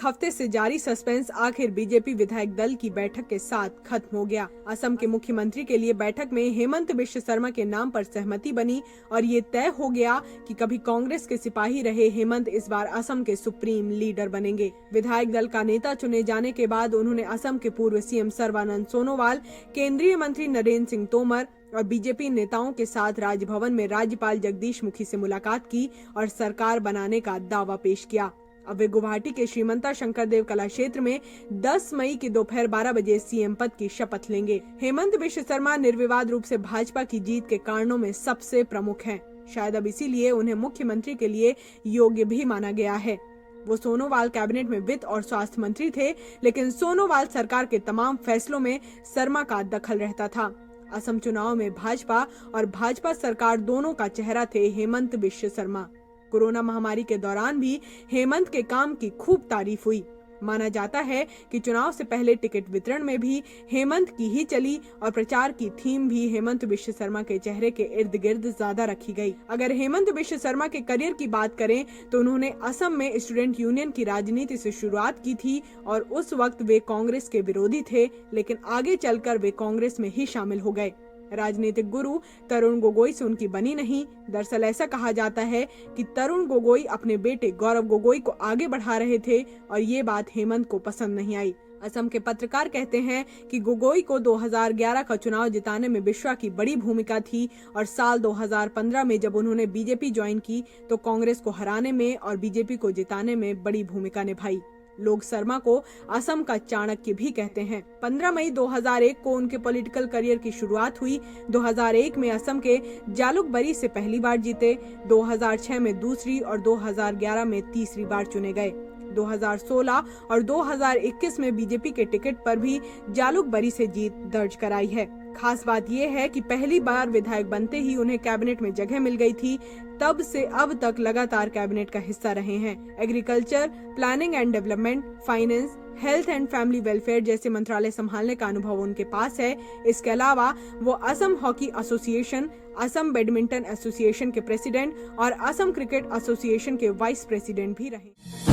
हफ्ते से जारी सस्पेंस आखिर बीजेपी विधायक दल की बैठक के साथ खत्म हो गया। असम के मुख्यमंत्री के लिए बैठक में हेमंत बिश्व शर्मा के नाम पर सहमति बनी और ये तय हो गया कि कभी कांग्रेस के सिपाही रहे हेमंत इस बार असम के सुप्रीम लीडर बनेंगे। विधायक दल का नेता चुने जाने के बाद उन्होंने असम के पूर्व सीएम सर्बानंद सोनोवाल, केंद्रीय मंत्री नरेंद्र सिंह तोमर और बीजेपी नेताओं के साथ राजभवन में राज्यपाल जगदीश मुखी से मुलाकात की और सरकार बनाने का दावा पेश किया। अब वे गुवाहाटी के श्रीमंता शंकरदेव कला क्षेत्र में 10 मई की दोपहर 12 बजे सीएम पद की शपथ लेंगे। हेमंत बिश्व शर्मा निर्विवाद रूप से भाजपा की जीत के कारणों में सबसे प्रमुख हैं। शायद अब इसीलिए उन्हें मुख्यमंत्री के लिए योग्य भी माना गया है। वो सोनोवाल कैबिनेट में वित्त और स्वास्थ्य मंत्री थे, लेकिन सोनोवाल सरकार के तमाम फैसलों में शर्मा का दखल रहता था। असम चुनाव में भाजपा और भाजपा सरकार दोनों का चेहरा थे हेमंत बिश्व शर्मा। कोरोना महामारी के दौरान भी हेमंत के काम की खूब तारीफ हुई। माना जाता है कि चुनाव से पहले टिकट वितरण में भी हेमंत की ही चली और प्रचार की थीम भी हेमंत बिश्व शर्मा के चेहरे के इर्द गिर्द ज्यादा रखी गई। अगर हेमंत बिश्व शर्मा के करियर की बात करें तो उन्होंने असम में स्टूडेंट यूनियन की राजनीति से शुरुआत की थी और उस वक्त वे कांग्रेस के विरोधी थे, लेकिन आगे चलकर वे कांग्रेस में ही शामिल हो गए। राजनीतिक गुरु तरुण गोगोई से उनकी बनी नहीं। दरअसल ऐसा कहा जाता है कि तरुण गोगोई अपने बेटे गौरव गोगोई को आगे बढ़ा रहे थे और ये बात हेमंत को पसंद नहीं आई। असम के पत्रकार कहते हैं कि गोगोई को 2011 का चुनाव जिताने में बिश्वा की बड़ी भूमिका थी और साल 2015 में जब उन्होंने बीजेपी ज्वाइन की तो कांग्रेस को हराने में और बीजेपी को जिताने में बड़ी भूमिका निभाई। लोग शर्मा को असम का चाणक्य भी कहते हैं। 15 मई 2001 को उनके पॉलिटिकल करियर की शुरुआत हुई। 2001 में असम के जालुकबरी से पहली बार जीते, 2006 में दूसरी और 2011 में तीसरी बार चुने गए। 2016 और 2021 में बीजेपी के टिकट पर भी जालुकबरी से जीत दर्ज कराई है। खास बात यह है कि पहली बार विधायक बनते ही उन्हें कैबिनेट में जगह मिल गई थी। तब से अब तक लगातार कैबिनेट का हिस्सा रहे हैं। Agriculture, planning and development, finance, health and family welfare जैसे मंत्रालय संभालने का अनुभव उनके पास है। इसके अलावा वो Assam hockey association, Assam badminton association के प्रेसिडेंट और असम क्रिकेट एसोसिएशन के वाइस प्रेसिडेंट भी रहे।